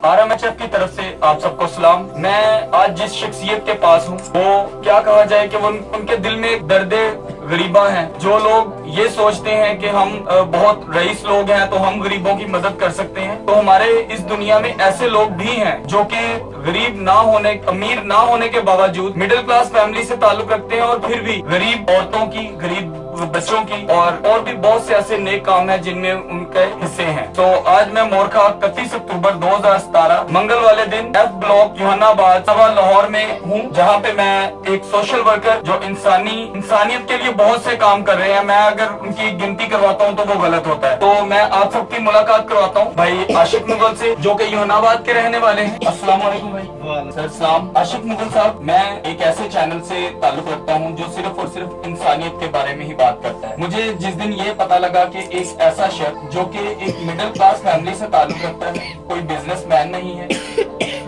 RMHF की तरफ से आप सबको सलाम। मैं आज जिस शख्सियत के पास हूँ वो क्या कहा जाए कि वो उनके दिल में एक दर्दे गरीबा है। जो लोग ये सोचते हैं कि हम बहुत रईस लोग हैं तो हम गरीबों की मदद कर सकते हैं, तो हमारे इस दुनिया में ऐसे लोग भी हैं जो कि गरीब ना होने, अमीर ना होने के बावजूद मिडिल क्लास फैमिली से ताल्लुक रखते हैं और फिर भी गरीब औरतों की, गरीब बच्चों की और भी बहुत से ऐसे नेक काम हैं जिनमें उनके हिस्से हैं। तो आज मैं मोरखा 31 अक्टूबर 2017 मंगल वाले दिन F ब्लॉक जहानाबाद सवा लाहौर में हूँ, जहाँ पे मैं एक सोशल वर्कर जो इंसानियत के लिए बहुत से काम कर रहे हैं, मैं अगर उनकी गिनती करवाता हूँ तो वो गलत होता है। तो मैं आप सबकी मुलाकात करवाता हूँ भाई आशिक मुगल से, जो कि जहानाबाद के रहने वाले हैं। अस्सलाम वालेकुम भाई। सर सलाम। आशिक मुगल साहब, मैं एक ऐसे चैनल से ताल्लुक रखता हूँ जो सिर्फ और सिर्फ इंसानियत के बारे में ही बात करता है। मुझे जिस दिन ये पता लगा कि एक ऐसा शख्स जो कि एक मिडिल क्लास फैमिली से ताल्लुक रखता है, कोई बिजनेसमैन नहीं है,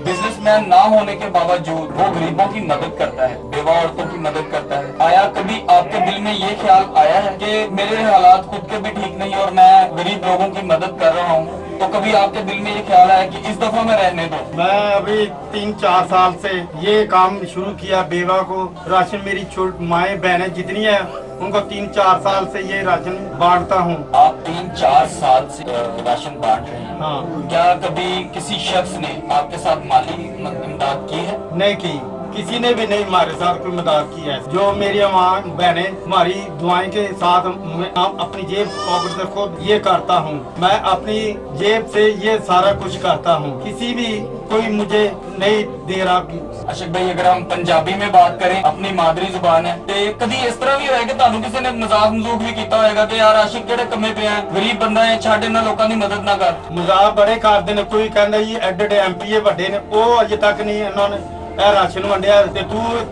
बिजनेसमैन ना होने के बावजूद वो गरीबों की मदद करता है, बेवा औरतों की मदद करता है, आया कभी आपके दिल में ये ख्याल आया है कि मेरे हालात खुद के भी ठीक नहीं और मैं गरीब लोगों की मदद कर रहा हूँ, तो कभी आपके दिल में ये ख्याल आया कि इस दफा मैं रहने दो? मैं अभी 3-4 साल से ये काम शुरू किया। बेवा को राशन, मेरी छोटी माएँ बहनें जितनी है उनको 3-4 साल से ये राशन बांटता हूँ। आप 3-4 साल से राशन बांट रहे हैं? हाँ। क्या कभी किसी शख्स ने आपके साथ माली इमदाद की है? नहीं की, किसी ने भी नहीं हमारे साथ कोई मदद की है। जो मेरी माँ बहनें हमारी दुआएं के साथ मैं अपनी जेब पॉकेट से खुद ये करता हूँ, मैं अपनी जेब से ये सारा कुछ करता हूँ, किसी भी कोई मुझे नहीं दे रहा। अशक भाई, अगर हम पंजाबी में बात करें, अपनी मादरी जुबान है, तो कभी इस तरह भी होया कि तानू किसी ने मजाक मजूक भी किया होगा कि यार आशिक जेड़े कमे पे हैं, गरीब बंदा है, छाड़े ना लोगों की मदद ना कर? मजाक बड़े करते ने, कोई कहता जी एडे MP ਵੱਡੇ ने, वो अजे तक नहीं इन्होंने राशन वंडिया ते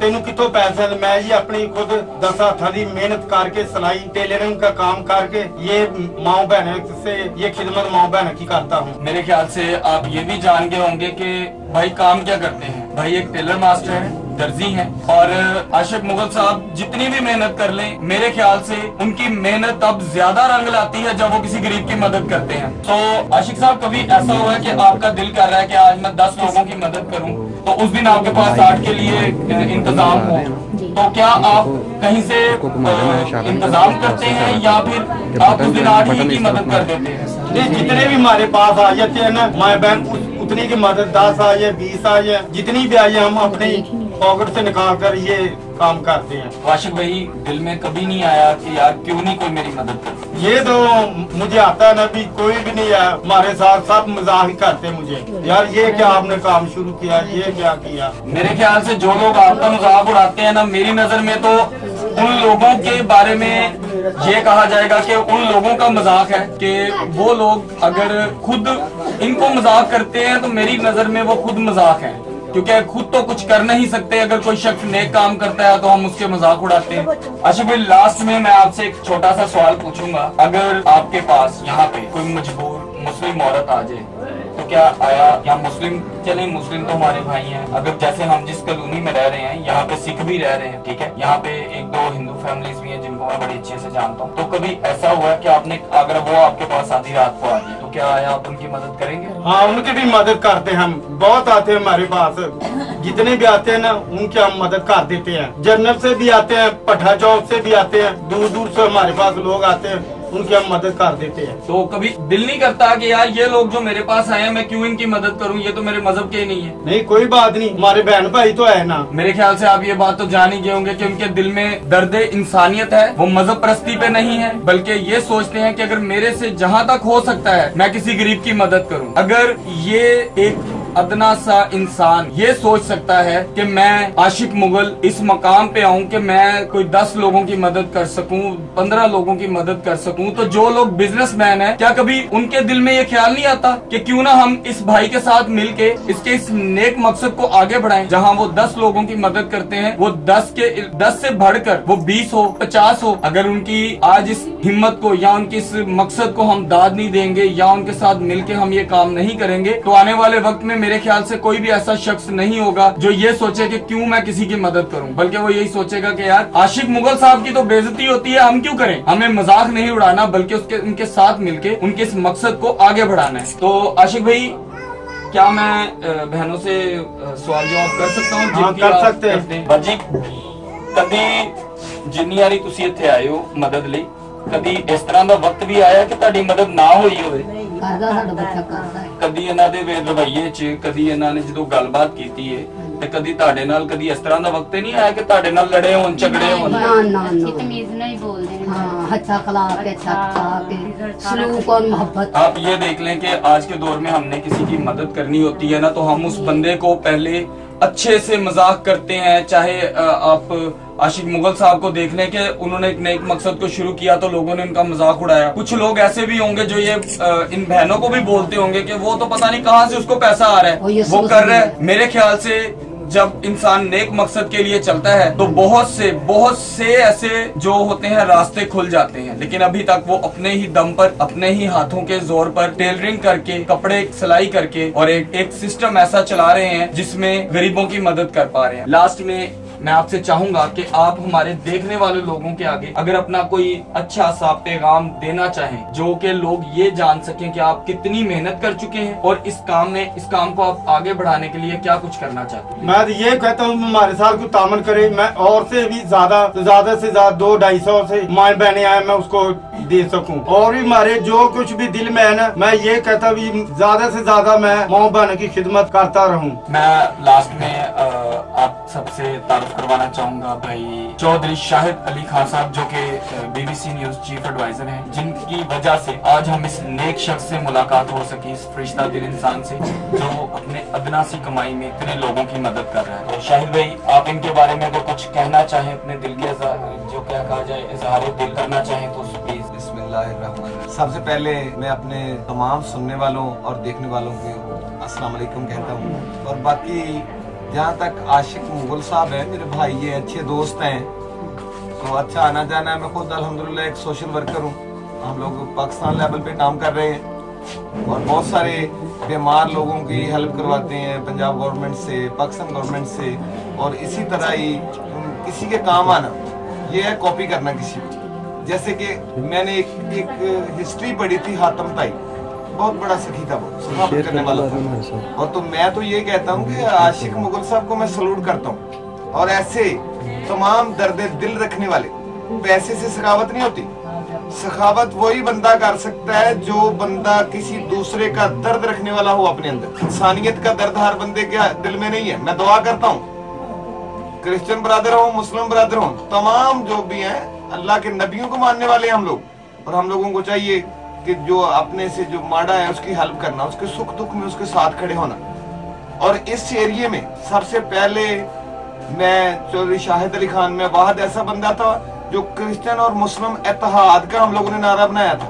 तेनू कितों पैसे? मैं जी अपनी खुद 10 हाथों की मेहनत करके सिलाई टेलरिंग का काम करके ये माँ बहन से ये खिदमत माँ बहन की करता हूँ। मेरे ख्याल से आप ये भी जान गए होंगे कि भाई काम क्या करते हैं। भाई एक टेलर मास्टर है, दर्जी हैं, और आशिक मुगल साहब जितनी भी मेहनत कर लें, मेरे ख्याल से उनकी मेहनत अब ज्यादा रंग लाती है जब वो किसी गरीब की मदद करते हैं। तो आशिक साहब, कभी ऐसा हुआ है कि आपका दिल कर रहा है कि आज मैं 10 लोगों की मदद करूं, तो उस दिन आपके पास 60 के लिए इंतजाम हो, तो क्या आप कहीं से इंतजाम करते हैं या फिर आप उस दिन 8 ही की मदद कर देते हैं? जितने भी हमारे पास आ जाते हैं ना माए बहन, उतनी की मदद 10 आए 20 आए जितनी भी आई हम अपनी पॉकेट से निकाल कर ये काम करते हैं। आशिक भाई, दिल में कभी नहीं आया कि यार क्यों नहीं कोई मेरी मदद कर? ये तो मुझे आता है ना, भी कोई भी नहीं है हमारे साथ, सब मजाक ही करते मुझे, यार ये क्या आपने काम शुरू किया, ये क्या किया? मेरे ख्याल से जो लोग आपका मजाक उड़ाते हैं ना, मेरी नजर में तो उन लोगों के बारे में ये कहा जाएगा कि उन लोगों का मजाक है कि वो लोग अगर खुद इनको मजाक करते हैं तो मेरी नजर में वो खुद मजाक है, क्योंकि खुद तो कुछ कर नहीं सकते। अगर कोई शख्स नेक काम करता है तो हम उसके मजाक उड़ाते हैं। आशिक भाई, लास्ट में मैं आपसे एक छोटा सा सवाल पूछूंगा, अगर आपके पास यहाँ पे कोई मजबूर मुस्लिम औरत आ जाए तो क्या आया, या मुस्लिम, चले मुस्लिम तो हमारे भाई हैं, अगर जैसे हम जिस कॉलोनी में रह रहे हैं यहाँ पे सिख भी रह रहे हैं, ठीक है, यहाँ पे 1-2 हिंदू फैमिलीज भी हैं जिनको मैं बड़ी अच्छे से जानता हूँ, तो कभी ऐसा हुआ है कि आपने, अगर वो आपके पास आधी रात को आ जाए तो क्या आया आप उनकी मदद करेंगे? हाँ, उनकी भी मदद करते हैं हम, बहुत आते हैं हमारे पास, जितने भी आते हैं ना उनकी हम मदद कर देते हैं। जर्नल से भी आते हैं, पठा चौक से भी आते हैं, दूर दूर से हमारे पास लोग आते हैं, उनकी हम मदद कर देते हैं। तो कभी दिल नहीं करता कि यार ये लोग जो मेरे पास आए हैं मैं क्यों इनकी मदद करूं, ये तो मेरे मजहब के ही नहीं है? नहीं, कोई बात नहीं, हमारे बहन भाई तो है ना। मेरे ख्याल से आप ये बात तो जान ही गए होंगे कि उनके दिल में दर्द इंसानियत है, वो मजहब परस्ती पे नहीं है, बल्कि ये सोचते हैं कि अगर मेरे से जहाँ तक हो सकता है मैं किसी गरीब की मदद करूँ। अगर ये एक अदना सा इंसान ये सोच सकता है कि मैं आशिक मुगल इस मकाम पे आऊं कि मैं कोई 10 लोगों की मदद कर सकूं, 15 लोगों की मदद कर सकूं, तो जो लोग बिजनेसमैन हैं, क्या कभी उनके दिल में ये ख्याल नहीं आता कि क्यों ना हम इस भाई के साथ मिलके इसके इस नेक मकसद को आगे बढ़ाएं? जहां वो 10 लोगों की मदद करते हैं, वो 10 से बढ़कर वो 20 हो, 50 हो, अगर उनकी आज इस हिम्मत को या उनकी इस मकसद को हम दाद नहीं देंगे या उनके साथ मिलके हम ये काम नहीं करेंगे, तो आने वाले वक्त में मेरे ख्याल से कोई भी ऐसा शख्स नहीं होगा जो ये सोचे कि क्यों मैं किसी की मदद करूं, बल्कि वो यही सोचेगा कि यार आशिक मुगल साहब की तो बेइज्जती होती है, हम क्यों करें? हमें मजाक नहीं उड़ाना बल्कि उनके साथ मिलके उनके इस मकसद को आगे बढ़ाना है। तो आशिक भाई, क्या मैं बहनों से सवाल जवाब कर सकता हूँ? हाँ, कर सकते हैं। बाजी, कभी जिन्नी वारी तुसी इत्थे आए हो मदद ਲਈ, कभी इस तरह का वक्त भी आया कि ਤੁਹਾਡੀ ਮਦਦ ਨਾ ਹੋਈ ਹੋਵੇ? ਕਰਦਾ ਸਾਡਾ ਬੱਚਾ ਕਰਦਾ ਹੈ। ਕਦੀ ਇਹਨਾਂ ਦੇ ਰਵੱਈਏ 'ਚ, ਕਦੀ ਇਹਨਾਂ ਨੇ ਜਦੋਂ ਗੱਲਬਾਤ ਕੀਤੀ ਹੈ ਤੇ ਕਦੀ ਤੁਹਾਡੇ ਨਾਲ ਕਦੀ ਇਸ ਤਰ੍ਹਾਂ ਦਾ ਵਕਤ ਨਹੀਂ ਆਇਆ ਕਿ ਤੁਹਾਡੇ ਨਾਲ ਲੜੇ ਹੋਣ, ਝਗੜੇ ਹੋਣ? ना ना अच्छी ना तमीज नहीं बोलते हैं। हाँ, अच्छा अखलाक के अच्छा के सलूक और मोहब्बत। आप ये देख लें कि आज के दौर में हमने किसी की मदद करनी होती है ना, तो हम उस बंदे को पहले अच्छे से मजाक करते हैं। चाहे आप आशिक मुगल साहब को देख लें कि उन्होंने एक नेक मकसद को शुरू किया तो लोगों ने उनका मजाक उड़ाया। कुछ लोग ऐसे भी होंगे जो ये इन बहनों को भी बोलते होंगे कि वो तो पता नहीं कहां से उसको पैसा आ रहा है, वो कर रहे हैं। मेरे ख्याल से जब इंसान नेक मकसद के लिए चलता है तो बहुत से ऐसे जो होते हैं रास्ते खुल जाते हैं, लेकिन अभी तक वो अपने ही दम पर, अपने ही हाथों के जोर पर टेलरिंग करके, कपड़े सिलाई करके और एक सिस्टम ऐसा चला रहे हैं जिसमें गरीबों की मदद कर पा रहे हैं। लास्ट में मैं आपसे चाहूंगा कि आप हमारे देखने वाले लोगों के आगे अगर अपना कोई अच्छा सा पैगाम देना चाहें, जो कि लोग ये जान सकें कि आप कितनी मेहनत कर चुके हैं और इस काम को आप आगे बढ़ाने के लिए क्या कुछ करना चाहते हैं? मैं तो ये कहता हूँ हमारे साथ को तामन करे, मैं और से भी ज्यादा से ज्यादा 200-250 से माए बहने आए मैं उसको दे सकूं। और भी हमारे जो कुछ भी दिल में है ना, मैं ये कहता भी ज्यादा से ज्यादा मैं माँ बहन की खिदमत करता रहूं। मैं लास्ट में आप सबसे तारुफ करवाना चाहूंगा भाई चौधरी शाहिद अली खान साहब, जो कि BBC न्यूज चीफ एडवाइजर हैं, जिनकी वजह से आज हम इस नेक शख्स से मुलाकात हो सकी, इस फरिश्ता दिल इंसान से जो अपने अदना सी कमाई में इतने लोगों की मदद कर रहा है। तो शाहिद भाई, आप इनके बारे में अगर कुछ कहना चाहें, अपने दिल के जो क्या कहा जाए इजहार दिल करना चाहें तो प्लीज। बिस्मिल्लाहिर्रहमानिर्रहीम। सबसे पहले मैं अपने तमाम सुनने वालों और देखने वालों को अस्सलाम वालेकुम कहता हूँ। और बाकी जहाँ तक आशिक मुगल साहब है, मेरे भाई ये अच्छे दोस्त हैं, तो अच्छा आना जाना है। मैं खुद अल्हम्दुलिल्लाह एक सोशल वर्कर हूँ। हम लोग पाकिस्तान लेवल पे काम कर रहे हैं और बहुत सारे बीमार लोगों की हेल्प करवाते हैं पंजाब गवर्नमेंट से, पाकिस्तान गवर्नमेंट से। और इसी तरह ही किसी के काम आना, ये है कॉपी करना किसी को। जैसे कि मैंने एक हिस्ट्री पढ़ी थी, हातम ताई बहुत बड़ा सखी था, वो सखावत करने वाला था। और तो मैं तो ये कहता हूँ कि आशिक मुगल साहब को मैं सलूट करता हूँ। और ऐसे तमाम दर्द दिल रखने वाले, पैसे से सखावत नहीं होती। सखावत वही बंदा कर सकता है जो बंदा किसी दूसरे का दर्द रखने वाला हो अपने अंदर। इंसानियत का दर्द हर बंदे के दिल में नहीं है। मैं दुआ करता हूँ क्रिश्चियन ब्रदर हो, मुस्लिम ब्रदर हो, तमाम जो भी हैं अल्लाह के नबियों को मानने वाले हम लोग, और हम लोगों को चाहिए कि जो अपने से जो माड़ा है उसकी हेल्प करना, उसके सुख दुख में उसके साथ खड़े होना। और इस एरिया में सबसे पहले मैं चौधरी शाहिद अली खान में वाहद ऐसा बंदा था जो क्रिश्चियन और मुस्लिम इत्तेहाद का हम लोगों ने नारा बनाया था,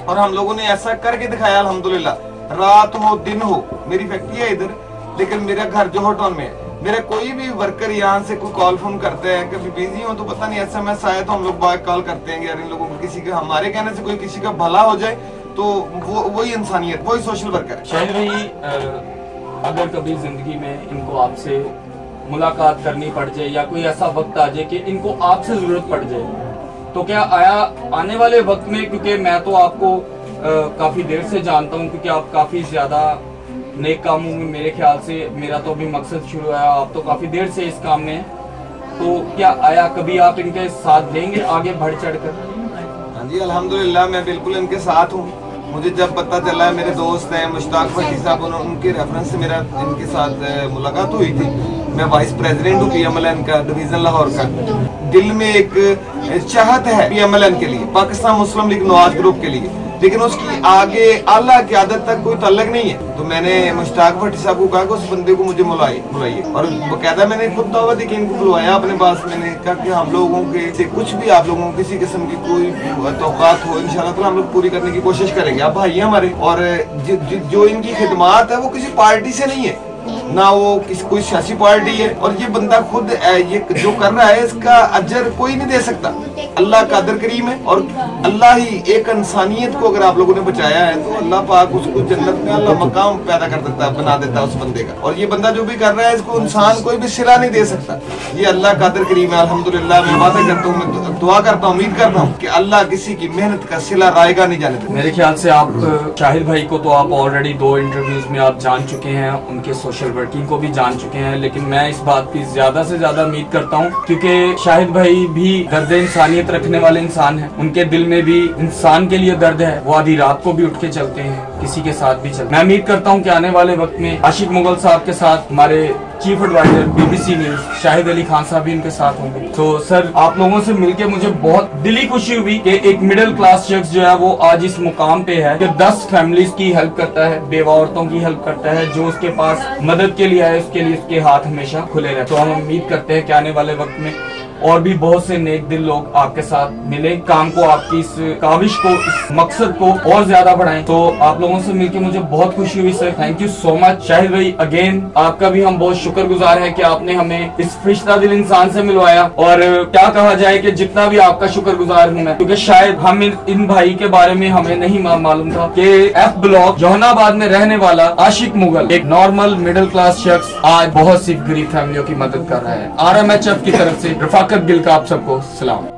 और हम लोगों ने ऐसा करके दिखाया अल्हम्दुलिल्लाह। रात हो दिन हो, मेरी फैक्ट्री है इधर, लेकिन मेरा घर जोहर टाउन में है। मेरा कोई भी वर्कर यहाँ से कोई कॉल फोन करते हैं, कभी बिजी हो तो पता नहीं SMS आए तो हम लोग बैक कॉल करते हैं यार इन लोगों को, किसी का हमारे कहने से कोई किसी का भला हो जाए तो वही इंसानियत, वही सोशल वर्कर है। शाहिद भाई, अगर कभी जिंदगी में इनको आपसे मुलाकात करनी पड़ जाए या कोई ऐसा वक्त आ जाए कि इनको आपसे जरूरत पड़ जाए, तो क्या आने वाले वक्त में, क्योंकि मैं तो आपको काफी देर से जानता हूँ, क्योंकि आप काफी ज्यादा नेक कामों में, मेरे ख्याल से मेरा तो अभी मकसद शुरू है, आप तो काफी देर से इस काम में हैं, तो क्या कभी आप इनके साथ देंगे आगे बढ़ चढ़ कर? हाँ जी, अल्हम्दुलिल्लाह मैं बिल्कुल इनके साथ हूँ। मुझे जब पता चला, मेरे दोस्त हैं मुश्ताक फटी साहब, उनके रेफरेंस से मेरा इनके साथ मुलाकात हुई थी। मैं वाइस प्रेसिडेंट हूँ PMLN का, डिवीजन लाहौर का। दिल में एक चाहत है PMLN के लिए, पाकिस्तान मुस्लिम लीग नवाज ग्रुप के लिए, लेकिन उसकी आगे आला क़यादत तक कोई ताल्लुक नहीं है। तो मैंने मुश्ताक भट्टी साहब को कहा कि उस बंदे को मुझे बुलाइए, और बकायदा मैंने खुद दावत दी कि इनको बुलवाया अपने पास। मैंने कहा कि हम लोगों के से कुछ भी आप लोगों को किसी किस्म की कोई तौक़ात हो, इंशाअल्लाह ताला हम लोग पूरी करने की कोशिश करेंगे। आप भाई हमारे, और जो इनकी खिदमात है वो किसी पार्टी से नहीं है, ना वो किसी कोई सियासी पार्टी है, और ये बंदा खुद ये जो कर रहा है इसका अजर कोई नहीं दे सकता। अल्लाह कादर करीम है, और अल्लाह ही एक इंसानियत को अगर आप लोगों ने बचाया है तो अल्लाह पाक उसको जन्नत में अल्लाह मकाम पैदा कर देता है, बना देता है उस बंदे का। और ये बंदा जो भी कर रहा है इसको इंसान कोई भी सिला नहीं दे सकता। ये अल्लाह कादर करीम है। अल्हम्दुलिल्लाह मैं वादा करता हूँ, मैं दुआ करता हूँ, उम्मीद करता हूँ कि अल्लाह किसी की मेहनत का सिला रायगा नहीं जाने देता। मेरे ख्याल से आप शाहिद भाई को तो आप ऑलरेडी 2 इंटरव्यूज में आप जान चुके हैं, उनके सोशल वर्किंग को भी जान चुके हैं, लेकिन मैं इस बात की ज्यादा से ज्यादा उम्मीद करता हूँ क्योंकि शाहिद भाई भी दर्द इंसानियत रखने वाले इंसान हैं। उनके दिल में भी इंसान के लिए दर्द है, वो आधी रात को भी उठ के चलते हैं, किसी के साथ भी चलते हैं। मैं उम्मीद करता हूँ कि आने वाले वक्त में आशिक मुगल साहब के साथ हमारे chief adviser BBC news Shahid Ali Khan साहब भी इनके साथ होंगे। तो सर आप लोगों से मिलके मुझे बहुत दिली खुशी हुई कि एक मिडिल क्लास शख्स जो है वो आज इस मुकाम पे है कि 10 फैमिलीज की हेल्प करता है, बेवा औरतों की हेल्प करता है, जो उसके पास मदद के लिए आए उसके लिए उसके हाथ हमेशा खुले रहे। तो हम उम्मीद करते हैं कि आने वाले वक्त में और भी बहुत से नेक दिल लोग आपके साथ मिले, काम को, आपकी इस काविश को, इस मकसद को और ज्यादा बढ़ाएं। तो आप लोगों से मिलकर मुझे बहुत खुशी हुई sir, thank you so much. Shahid भाई अगेन आपका भी हम बहुत शुक्रगुजार है कि आपने हमें इस फरिश्ता दिल इंसान से मिलवाया, और क्या कहा जाए कि जितना भी आपका शुक्रगुजार हूँ मैं, क्योंकि शायद हम इन भाई के बारे में हमें नहीं मालूम था कि F ब्लॉक जहानाबाद में रहने वाला आशिक मुगल एक नॉर्मल मिडिल क्लास शख्स आज बहुत सी गरीब फैमिलियों की मदद कर रहा है। RMHF की तरफ से रफाकत गिल का आप सबको सलाम।